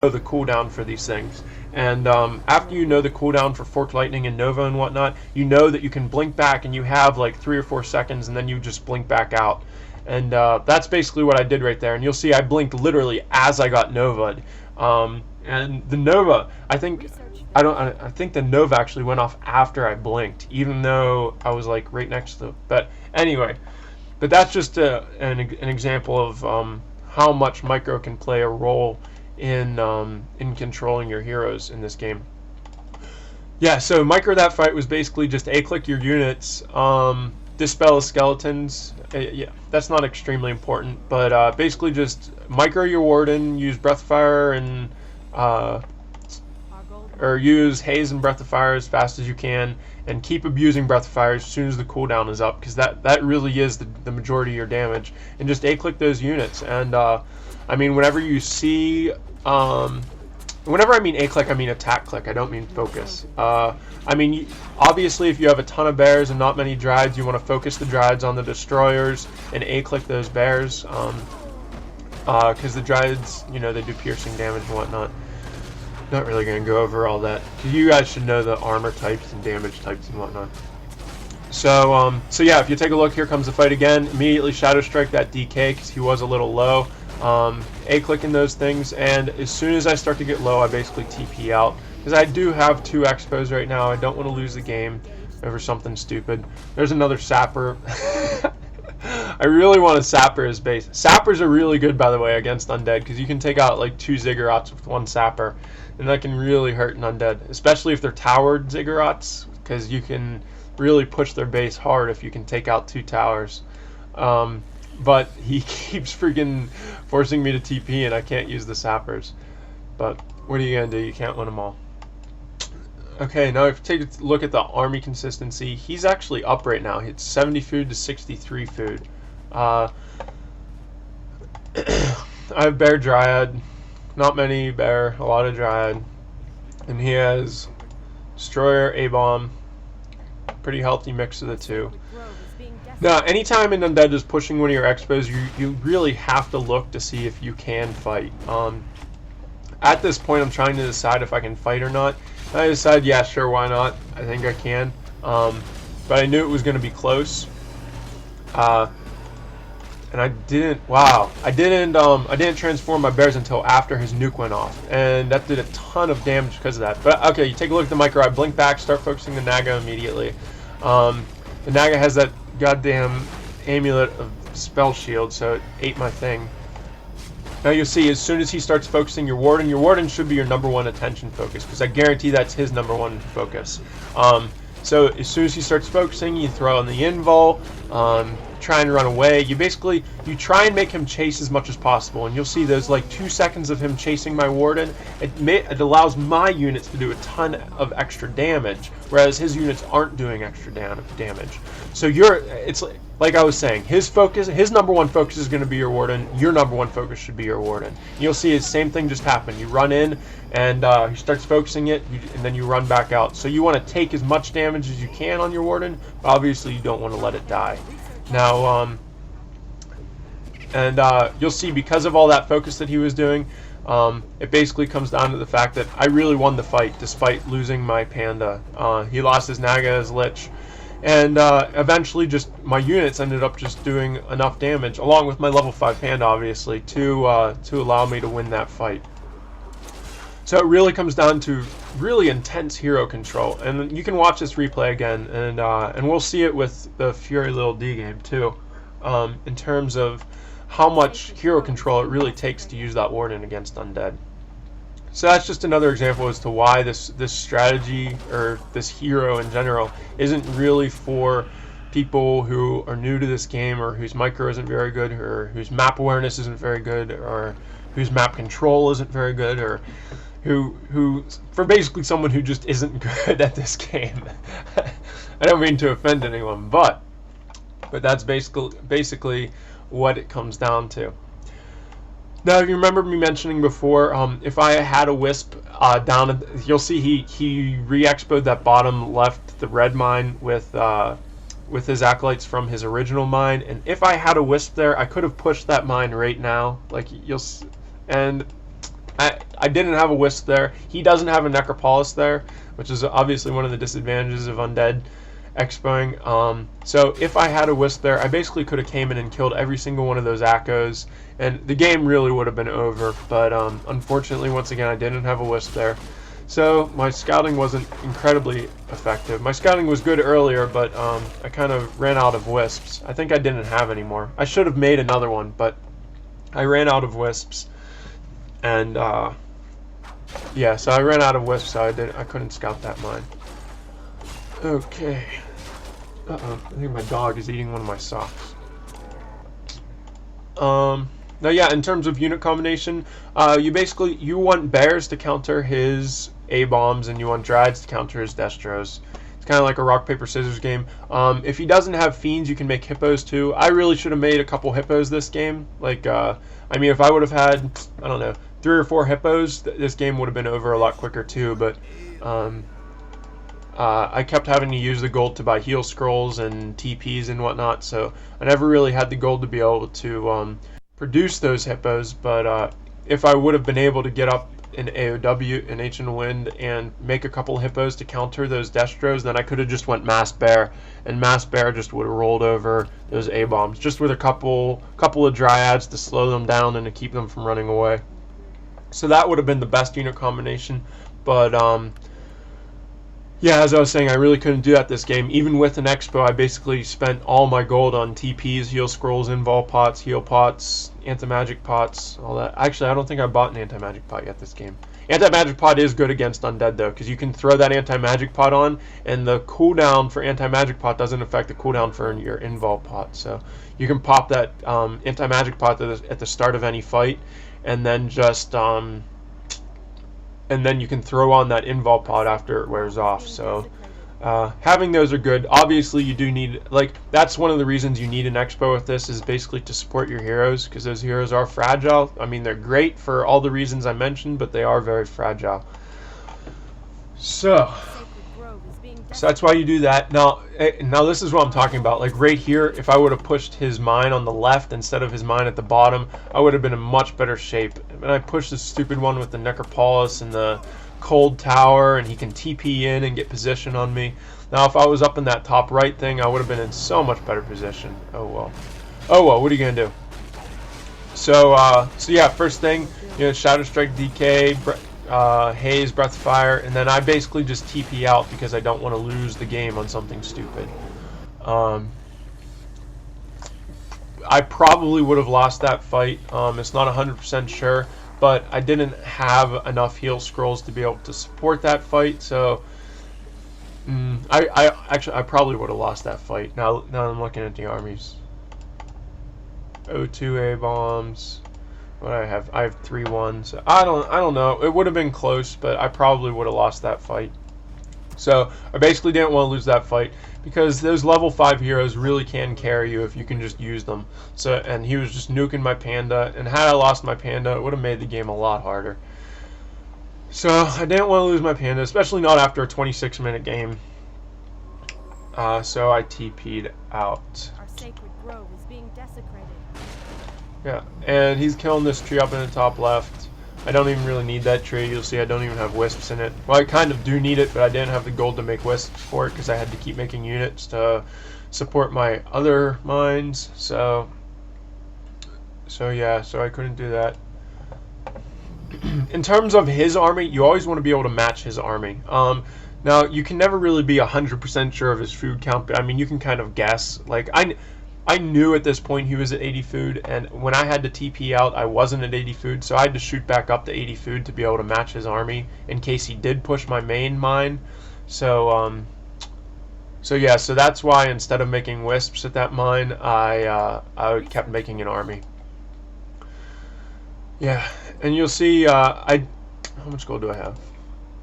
know the cooldown for these things. And after you know the cooldown for Forked Lightning and Nova and whatnot, you know that you can blink back and you have like 3 or 4 seconds and then you just blink back out. And that's basically what I did right there. And you'll see I blinked literally as I got Nova'd. And the Nova, I think the Nova actually went off after I blinked, even though I was like right next to it. But anyway, but that's just an example of how much micro can play a role in controlling your heroes in this game. Yeah, so micro that fight was basically just A-click your units, dispel skeletons. Yeah, that's not extremely important, but basically just micro your Warden, use Breath of Fire and or use Haze and Breath of Fire as fast as you can, and keep abusing Breath of Fire as soon as the cooldown is up, because that really is the majority of your damage. And just A-click those units. And I mean, whenever you see, whenever I mean A-click, I mean attack click. I don't mean focus. I mean, obviously, if you have a ton of bears and not many Dryades, you want to focus the Dryades on the destroyers and A-click those bears, because the Dryades, you know, they do piercing damage and whatnot. Not really going to go over all that, because you guys should know the armor types and damage types and whatnot. So, so yeah, if you take a look, here comes the fight again. Immediately Shadow Strike that DK, because he was a little low. A-clicking those things, and as soon as I start to get low, I basically TP out, because I do have 2 expos right now. I don't want to lose the game over something stupid. There's another Sapper. I really want a Sapper as base. Sappers are really good, by the way, against Undead, because you can take out like 2 Ziggurats with 1 Sapper, and that can really hurt an Undead, especially if they're towered Ziggurats, because you can really push their base hard if you can take out 2 towers. But he keeps freaking forcing me to TP, and I can't use the Sappers. But what are you going to do? You can't win them all. Okay, now if you take a look at the army consistency, he's actually up right now. It's 70 food to 63 food. I have Bear Dryad. Not many Bear, a lot of Dryad. And he has Destroyer, A-Bomb. Pretty healthy mix of the 2. Now, anytime an Undead is pushing one of your expos, you really have to look to see if you can fight. At this point, I'm trying to decide if I can fight or not. And I decided, yeah, sure, why not? I think I can. But I knew it was going to be close. And I didn't. Wow, I didn't transform my bears until after his nuke went off, and that did a ton of damage because of that. But okay, you take a look at the micro. I blink back, start focusing the Naga immediately. The Naga has that goddamn amulet of spell shield, so it ate my thing. Now you'll see, as soon as he starts focusing your Warden should be your #1 attention focus, because I guarantee that's his #1 focus. So as soon as he starts focusing, you throw in the invul, try and run away. You try and make him chase as much as possible, and you'll see there's like 2 seconds of him chasing my Warden. It allows my units to do a ton of extra damage, whereas his units aren't doing extra damage. So it's like I was saying, his #1 focus is going to be your Warden. Your #1 focus should be your Warden. You'll see the same thing just happen. You run in, and he starts focusing it, and then you run back out. So you want to take as much damage as you can on your Warden, but obviously you don't want to let it die. Now, you'll see, because of all that focus that he was doing, it basically comes down to the fact that I really won the fight despite losing my Panda. He lost his Naga, his Lich, and eventually just my units ended up just doing enough damage, along with my level 5 Panda, obviously, to allow me to win that fight. So it really comes down to really intense hero control, and you can watch this replay again, and we'll see it with the Fury Little D game too, in terms of how much hero control it really takes to use that Warden against Undead. So that's just another example as to why this strategy, or this hero in general, isn't really for people who are new to this game, or whose micro isn't very good, or whose map awareness isn't very good, or whose map control isn't very good, or for basically someone who just isn't good at this game. I don't mean to offend anyone, but that's basically what it comes down to. Now, if you remember me mentioning before, if I had a Wisp down, you'll see he re-expoed that bottom left, the red mine, with his acolytes from his original mine, and if I had a Wisp there, I could have pushed that mine right now, like and I didn't have a wisp there. He doesn't have a necropolis there, which is obviously one of the disadvantages of undead expoing. So if I had a wisp there, I basically could have came in and killed every single one of those Akos, and the game really would have been over. But unfortunately, once again, I didn't have a wisp there. So my scouting wasn't incredibly effective. My scouting was good earlier, but I kind of ran out of wisps. I think I didn't have any more. I should have made another one, but I ran out of wisps. And yeah, so I ran out of wisps, so I couldn't scout that mine. Okay. Uh-oh, I think my dog is eating one of my socks. Now yeah, in terms of unit combination, you want bears to counter his A-bombs, and you want Dryads to counter his Destros. It's kind of like a rock, paper, scissors game. If he doesn't have Fiends, you can make Hippos too. I really should have made a couple Hippos this game. Like, I mean, if I would have had, I don't know, 3 or 4 Hippos, this game would have been over a lot quicker too, but I kept having to use the gold to buy heal scrolls and TPs and whatnot, so I never really had the gold to be able to produce those Hippos. But if I would have been able to get up in AOW in Ancient Wind and make a couple Hippos to counter those Destros, then I could have just went Mass Bear, and Mass Bear just would have rolled over those A-bombs, just with a couple of Dryads to slow them down and to keep them from running away. So that would have been the best unit combination, but yeah, as I was saying, I really couldn't do that this game. Even with an Expo, I basically spent all my gold on TPs, heal scrolls, invul pots, heal pots, anti-magic pots, all that. Actually, I don't think I bought an anti-magic pot yet this game. Anti-magic pot is good against undead though, because you can throw that anti-magic pot on, and the cooldown for anti-magic pot doesn't affect the cooldown for your invul pot. So you can pop that anti-magic pot at the start of any fight, and then just and then you can throw on that invul pod after it wears off. So having those are good. Obviously, you do need, like, that's one of the reasons you need an Expo with this, is basically to support your heroes, because those heroes are fragile. I mean, they're great for all the reasons I mentioned, but they are very fragile. So that's why you do that. Now this is what I'm talking about. Like right here, if I would have pushed his mine on the left instead of his mine at the bottom, I would have been in much better shape. And I pushed this stupid one with the Necropolis and the Cold Tower, and he can TP in and get position on me. Now if I was up in that top right thing, I would have been in so much better position. Oh well. Oh well, what are you gonna do? So yeah, first thing, Shadow Strike, DK, Haze, Breath of Fire, and then I basically just TP out because I don't want to lose the game on something stupid. I probably would have lost that fight. It's not 100% sure, but I didn't have enough heal scrolls to be able to support that fight, so I probably would have lost that fight. Now I'm looking at the armies. O2 A-bombs. What do I have? I have 3-1s. I don't know. It would have been close, but I probably would have lost that fight. So I basically didn't want to lose that fight, because those level 5 heroes really can carry you if you can just use them. So, and he was just nuking my panda, and had I lost my panda, it would have made the game a lot harder. So I didn't want to lose my panda, especially not after a 26-minute game. So I TP'd out. Our sacred grove is being desecrated. Yeah, and he's killing this tree up in the top left. I don't even really need that tree. You'll see I don't even have wisps in it. Well, I kind of do need it, but I didn't have the gold to make wisps for it because I had to keep making units to support my other mines. So yeah, so I couldn't do that. In terms of his army, you always want to be able to match his army. Now, you can never really be 100% sure of his food count, but I mean, you can kind of guess. Like, I knew at this point he was at 80 food, and when I had to TP out, I wasn't at 80 food, so I had to shoot back up to 80 food to be able to match his army in case he did push my main mine. So yeah, so that's why instead of making wisps at that mine, I kept making an army. Yeah, and you'll see, how much gold do I have?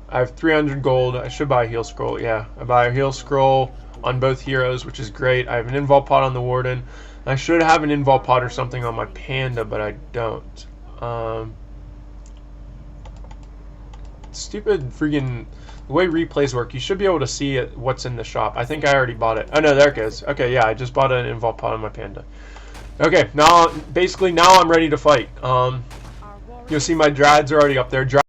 I have 300 gold. I should buy a heal scroll. Yeah, I buy a heal scroll on both heroes, which is great. I have an invul pot on the Warden. I should have an invul pot or something on my panda, but I don't. Stupid freaking the way replays work. You should be able to see what's in the shop. I think I already bought it. Oh no, there it goes. Okay, yeah, I just bought an invul pot on my panda. Okay, now basically now I'm ready to fight. You'll see my drads are already up there.